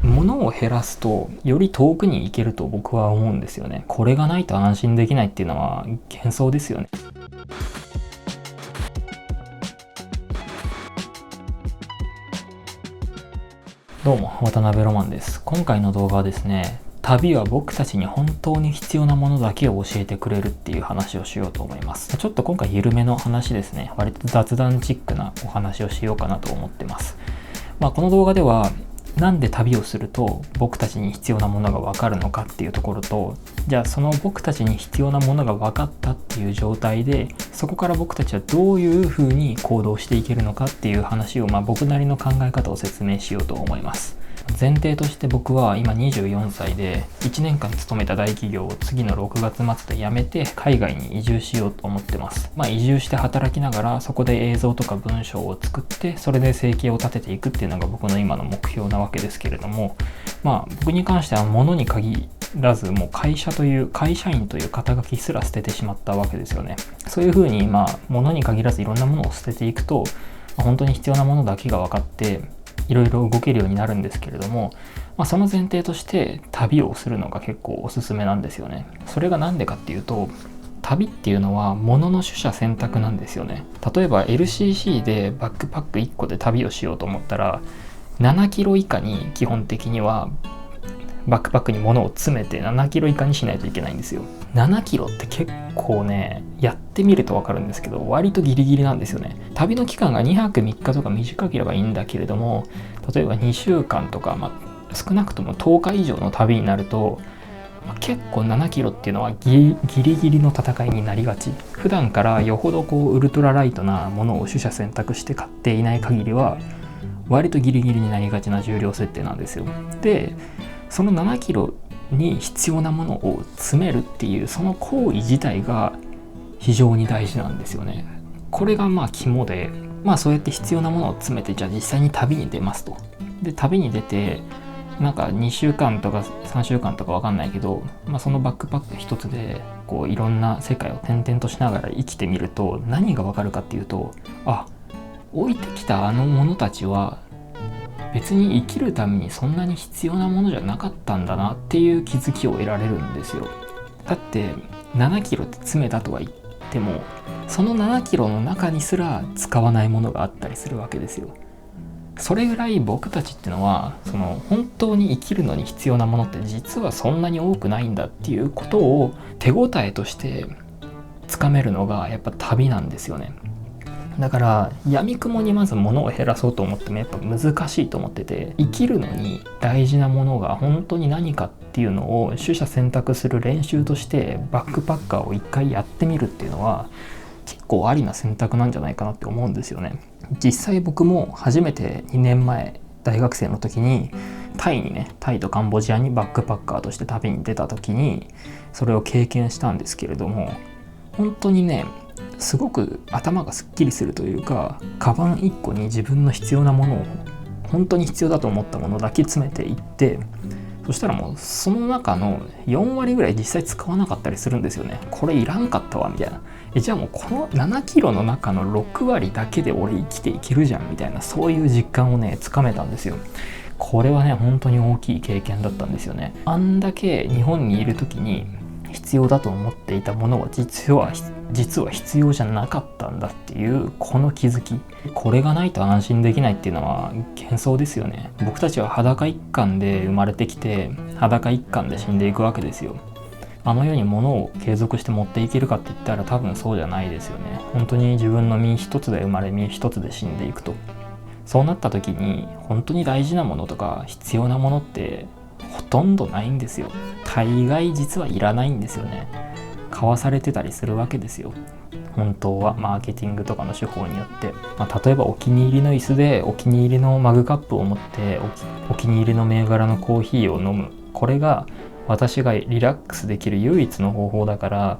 物を減らすとより遠くに行けると僕は思うんですよね。これがないと安心できないっていうのは幻想ですよね。どうも、渡辺ロマンです。今回の動画はですね、旅は僕たちに本当に必要なものだけを教えてくれるっていう話をしようと思います。ちょっと今回緩めの話ですね。割と雑談チックなお話をしようかなと思ってます。この動画ではなんで旅をすると僕たちに必要なものが分かるのかっていうところと、じゃあその僕たちに必要なものが分かったっていう状態で、そこから僕たちはどういうふうに行動していけるのかっていう話を、僕なりの考え方を説明しようと思います。前提として僕は今24歳で1年間勤めた大企業を次の6月末で辞めて海外に移住しようと思ってます。移住して働きながらそこで映像とか文章を作ってそれで生計を立てていくっていうのが僕の今の目標なわけですけれども、僕に関しては物に限らずもう会社員という肩書きすら捨ててしまったわけですよね。そういうふうに物に限らずいろんなものを捨てていくと、本当に必要なものだけが分かっていろいろ動けるようになるんですけれども、その前提として旅をするのが結構おすすめなんですよね。それがなんでかっていうと、旅っていうのは物の取捨選択なんですよね。例えば LCC でバックパック1個で旅をしようと思ったら7キロ以下に基本的にはバックパックに物を詰めて7キロ以下にしないといけないんですよ。7キロって結構ね、やってみると分かるんですけど割とギリギリなんですよね。旅の期間が2泊3日とか短ければいいんだけれども、例えば2週間とか、少なくとも10日以上の旅になると、結構7キロっていうのはギリギリの戦いになりがち。普段からよほどウルトラライトなものを取捨選択して買っていない限りは割とギリギリになりがちな重量設定なんですよ。でその7キロに必要なものを詰めるっていうその行為自体が非常に大事なんですよね。これが肝で、そうやって必要なものを詰めて、じゃあ実際に旅に出ますと。で旅に出て2週間とか3週間とか分かんないけど、そのバックパック一つでいろんな世界を転々としながら生きてみると何が分かるかっていうと、置いてきたあのものたちは別に生きるためにそんなに必要なものじゃなかったんだなっていう気づきを得られるんですよ。だって7キロって詰めたとは言ってもその7キロの中にすら使わないものがあったりするわけですよ。それぐらい僕たちってのは本当に生きるのに必要なものって実はそんなに多くないんだっていうことを手応えとしてつかめるのがやっぱ旅なんですよね。だから闇雲にまず物を減らそうと思ってもやっぱ難しいと思ってて、生きるのに大事なものが本当に何かっていうのを取捨選択する練習としてバックパッカーを一回やってみるっていうのは結構ありな選択なんじゃないかなって思うんですよね。実際僕も初めて2年前大学生の時にタイとカンボジアにバックパッカーとして旅に出た時にそれを経験したんですけれども、本当にねすごく頭がすっきりするというか、カバン1個に自分の必要なものを本当に必要だと思ったものだけ詰めていって、そしたらもうその中の4割ぐらい実際使わなかったりするんですよね。これいらんかったわみたいな。じゃあもうこの7キロの中の6割だけで俺生きていけるじゃんみたいな、そういう実感をねつかめたんですよ。これはね本当に大きい経験だったんですよね。あんだけ日本にいる時に必要だと思っていたものは実は必要じゃなかったんだっていうこの気づき、これがないと安心できないっていうのは幻想ですよね。僕たちは裸一貫で生まれてきて裸一貫で死んでいくわけですよ。あの世に物を継続して持っていけるかって言ったら多分そうじゃないですよね。本当に自分の身一つで生まれ身一つで死んでいくと、そうなった時に本当に大事なものとか必要なものってほとんどないんですよ。大概実はいらないんですよね。買わされてたりするわけですよ。本当はマーケティングとかの手法によって、例えばお気に入りの椅子でお気に入りのマグカップを持ってお気に入りの銘柄のコーヒーを飲む、これが私がリラックスできる唯一の方法だから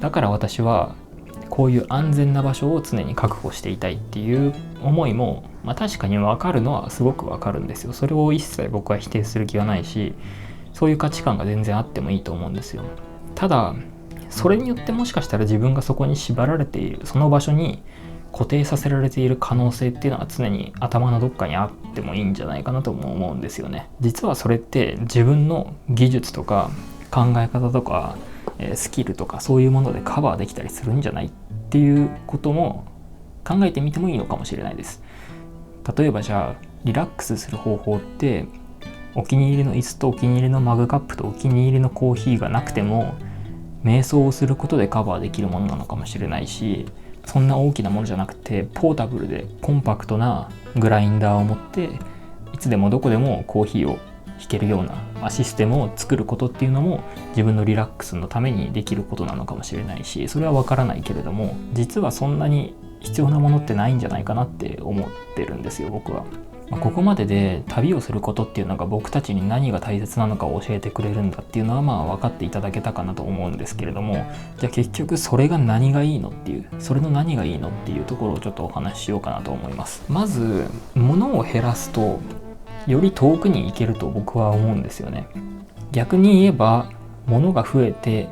私はこういう安全な場所を常に確保していたいっていう思いも、確かに分かるのはすごく分かるんですよ。それを一切僕は否定する気はないし、そういう価値観が全然あってもいいと思うんですよ。ただそれによってもしかしたら自分がそこに縛られている、その場所に固定させられている可能性っていうのは常に頭のどっかにあってもいいんじゃないかなとも思うんですよね。実はそれって自分の技術とか考え方とかスキルとかそういうものでカバーできたりするんじゃないっていうことも考えてみてもいいのかもしれないです。例えばじゃあリラックスする方法って、お気に入りの椅子とお気に入りのマグカップとお気に入りのコーヒーがなくても瞑想をすることでカバーできるものなのかもしれないし、そんな大きなものじゃなくてポータブルでコンパクトなグラインダーを持っていつでもどこでもコーヒーを弾けるようなシステムを作ることっていうのも自分のリラックスのためにできることなのかもしれないし、それは分からないけれども実はそんなに必要なものってないんじゃないかなって思ってるんですよ、僕は。ここまでで旅をすることっていうのが僕たちに何が大切なのかを教えてくれるんだっていうのは分かっていただけたかなと思うんですけれども、じゃあ結局それが何がいいのっていう、それの何がいいのっていうところをちょっとお話ししようかなと思います。まず物を減らすとより遠くに行けると僕は思うんですよね。逆に言えば物が増えて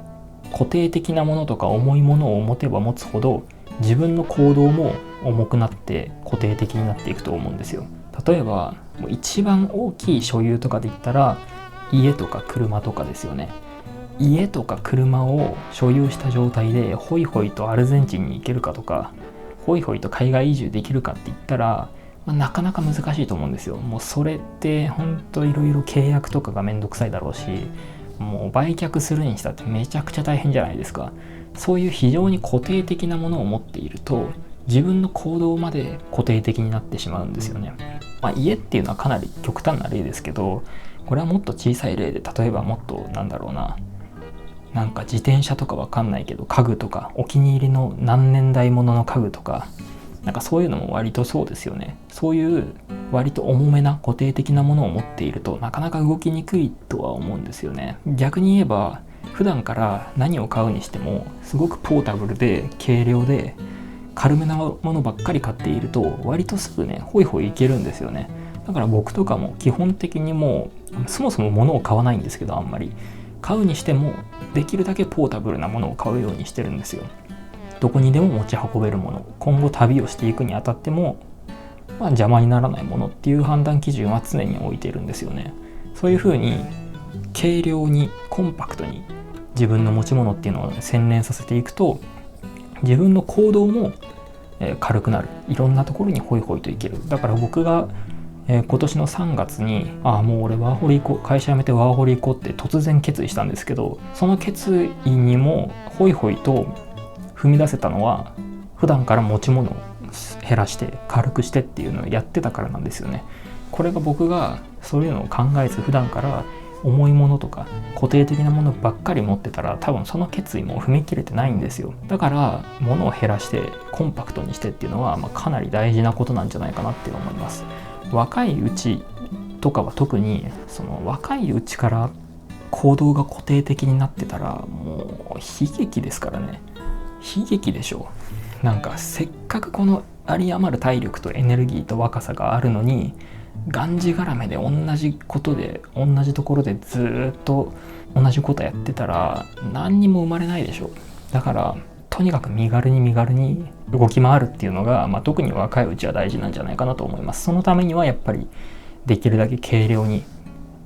固定的なものとか重いものを持てば持つほど自分の行動も重くなって固定的になっていくと思うんですよ。例えば一番大きい所有とかで言ったら家とか車とかですよね。家とか車を所有した状態でホイホイとアルゼンチンに行けるかとかホイホイと海外移住できるかって言ったら、なかなか難しいと思うんですよ。もうそれって本当いろいろ契約とかがめんどくさいだろうし、もう売却するにしたってめちゃくちゃ大変じゃないですか。そういう非常に固定的なものを持っていると自分の行動まで固定的になってしまうんですよね。家っていうのはかなり極端な例ですけど、これはもっと小さい例で、例えばもっとなんか自転車とかわかんないけど家具とかお気に入りの何年代ものの家具とかなんかそういうのも割とそうですよね。そういう割と重めな固定的なものを持っているとなかなか動きにくいとは思うんですよね。逆に言えば普段から何を買うにしてもすごくポータブルで軽量で軽めなものばっかり買っていると割とすぐねホイホイいけるんですよね。だから僕とかも基本的にもうそもそも物を買わないんですけど、あんまり買うにしてもできるだけポータブルなものを買うようにしてるんですよ。どこにでも持ち運べるもの、今後旅をしていくにあたっても、邪魔にならないものっていう判断基準は常に置いているんですよね。そういうふうに軽量にコンパクトに自分の持ち物っていうのを洗練させていくと自分の行動も軽くなる。いろんなところにホイホイと行ける。だから僕が今年の3月にもう俺ワーホリ行こう、会社辞めてワーホリ行こうって突然決意したんですけど、その決意にもホイホイと踏み出せたのは普段から持ち物を減らして軽くしてっていうのをやってたからなんですよね。これが僕がそういうのを考えず普段から重いものとか固定的なものばっかり持ってたら多分その決意も踏み切れてないんですよ。だから物を減らしてコンパクトにしてっていうのはかなり大事なことなんじゃないかなって思います。若いうちとかは特にその若いうちから行動が固定的になってたらもう悲劇ですからね。悲劇でしょ。なんかせっかくこの有り余る体力とエネルギーと若さがあるのにがんじがらめで同じことで同じところでずっと同じことやってたら何にも生まれないでしょ。だからとにかく身軽に動き回るっていうのが、特に若いうちは大事なんじゃないかなと思います。そのためにはやっぱりできるだけ軽量に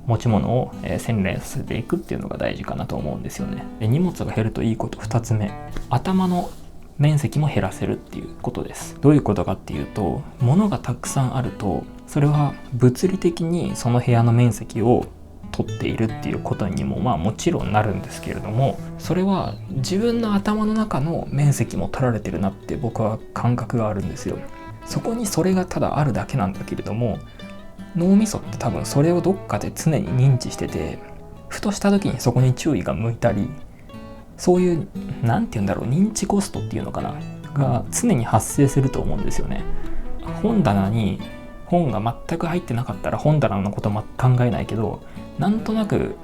持ち物を洗練させていくっていうのが大事かなと思うんですよね。で、荷物が減るといいこと2つ目、頭の面積も減らせるっていうことです。どういうことかっていうと、物がたくさんあるとそれは物理的にその部屋の面積を取っているっていうことにももちろんなるんですけれども、それは自分の頭の中の面積も取られてるなって僕は感覚があるんですよ。そこにそれがただあるだけなんだけれども、脳みそって多分それをどっかで常に認知してて、ふとした時にそこに注意が向いたり、そういう認知コストっていうのかなが常に発生すると思うんですよね。本棚に本が全く入ってなかったら本棚のことも考えないけど、なんとなく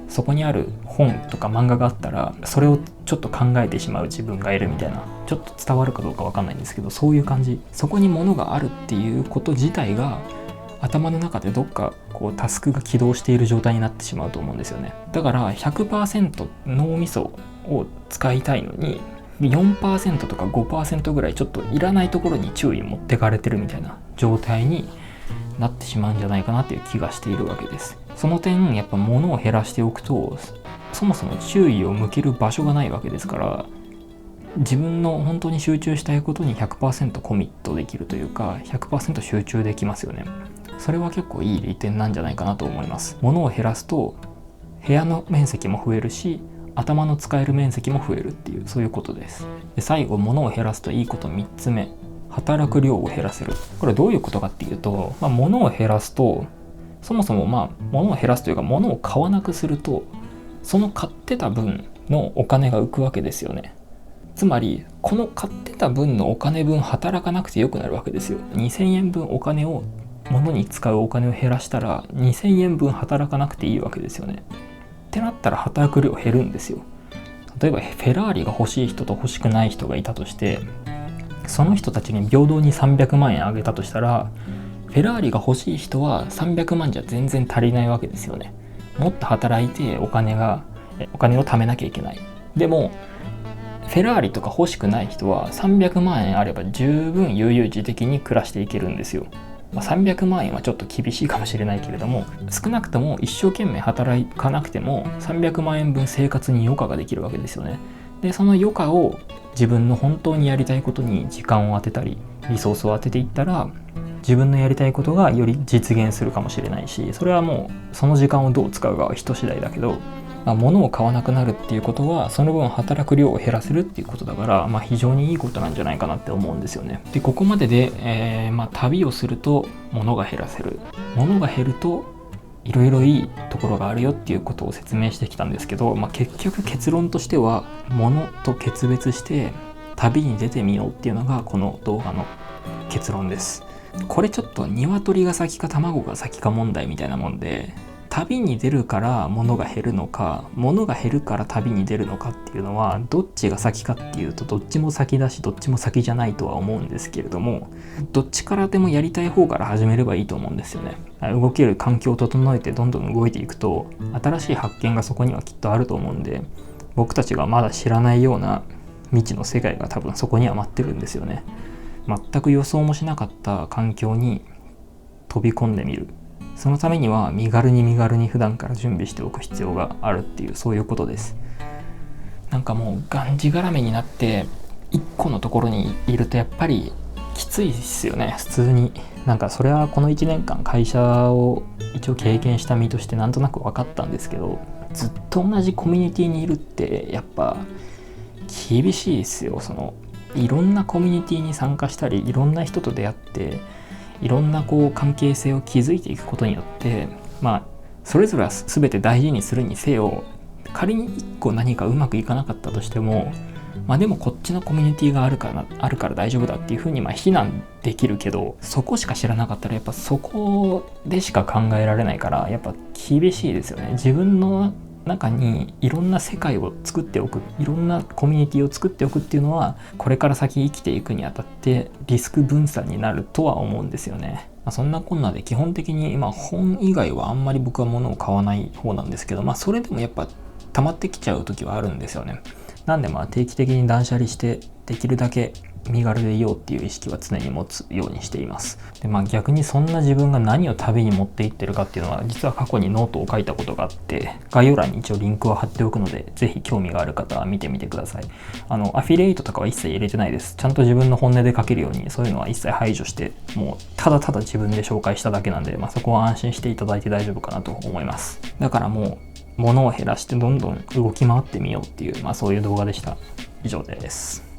そこにある本とか漫画があったらそれをちょっと考えてしまう自分がいるみたいな、ちょっと伝わるかどうかわかんないんですけど、そういう感じ。そこに物があるっていうこと自体が頭の中でどっかタスクが起動している状態になってしまうと思うんですよね。だから 100% 脳みそを使いたいのに4% とか 5% ぐらいちょっといらないところに注意持ってかれてるみたいな状態になってしまうんじゃないかなっていう気がしているわけです。その点やっぱ物を減らしておくとそもそも注意を向ける場所がないわけですから、自分の本当に集中したいことに 100% コミットできるというか 100% 集中できますよね。それは結構いい利点なんじゃないかなと思います。物を減らすと部屋の面積も増えるし、頭の使える面積も増えるっていう、そういうことです。で最後、物を減らすといいこと3つ目、働く量を減らせる。これどういうことかっていうと、物を減らすとそもそも物を減らすというか物を買わなくすると、その買ってた分のお金が浮くわけですよね。つまりこの買ってた分のお金分働かなくてよくなるわけですよ。2000円分物に使うお金を減らしたら2000円分働かなくていいわけですよね。ってなったら働く量減るんですよ。例えばフェラーリが欲しい人と欲しくない人がいたとして、その人たちに平等に300万円あげたとしたら、フェラーリが欲しい人は300万じゃ全然足りないわけですよね。もっと働いてお金を貯めなきゃいけない。でもフェラーリとか欲しくない人は300万円あれば十分悠々自適に暮らしていけるんですよ。300万円はちょっと厳しいかもしれないけれども、少なくとも一生懸命働かなくても300万円分生活に余暇ができるわけですよね。でその余暇を自分の本当にやりたいことに時間を当てたりリソースを当てていったら、自分のやりたいことがより実現するかもしれないし、それはもうその時間をどう使うかは人次第だけど、物を買わなくなるっていうことはその分働く量を減らせるっていうことだから、非常にいいことなんじゃないかなって思うんですよね。でここまでで、旅をすると物が減らせる、物が減るといろいろいいところがあるよっていうことを説明してきたんですけど、結局結論としては物と決別して旅に出てみようっていうのがこの動画の結論です。これちょっと鶏が先か卵が先か問題みたいなもんで、旅に出るから物が減るのか、物が減るから旅に出るのかっていうのはどっちが先かっていうと、どっちも先だしどっちも先じゃないとは思うんですけれども、どっちからでもやりたい方から始めればいいと思うんですよね。動ける環境を整えてどんどん動いていくと新しい発見がそこにはきっとあると思うんで、僕たちがまだ知らないような未知の世界が多分そこには待ってるんですよね。全く予想もしなかった環境に飛び込んでみる。そのためには身軽に普段から準備しておく必要があるっていう、そういうことです。なんかもうがんじがらめになって一個のところにいるとやっぱりきついですよね。普通にそれはこの1年間会社を一応経験した身としてなんとなく分かったんですけど、ずっと同じコミュニティにいるってやっぱ厳しいですよ。いろんなコミュニティに参加したり、いろんな人と出会っていろんな関係性を築いていくことによって、それぞれは全て大事にするにせよ、仮に1個何かうまくいかなかったとしても、でもこっちのコミュニティがあるから大丈夫だっていうふうに非難できるけど、そこしか知らなかったらやっぱそこでしか考えられないから、やっぱ厳しいですよね。自分の中にいろんな世界を作っておく、いろんなコミュニティを作っておくっていうのは、これから先生きていくにあたってリスク分散になるとは思うんですよね。そんなこんなで基本的に本以外はあんまり僕は物を買わない方なんですけど、それでもやっぱ溜まってきちゃう時はあるんですよね。なんで定期的に断捨離してできるだけ身軽でいようっていう意識は常に持つようにしています。で逆にそんな自分が何を旅に持っていってるかっていうのは、実は過去にノートを書いたことがあって、概要欄に一応リンクを貼っておくので、ぜひ興味がある方は見てみてください。アフィリエイトとかは一切入れてないです。ちゃんと自分の本音で書けるように、そういうのは一切排除して、もうただただ自分で紹介しただけなんで、そこは安心していただいて大丈夫かなと思います。だからもう物を減らしてどんどん動き回ってみようっていう、そういう動画でした。以上です。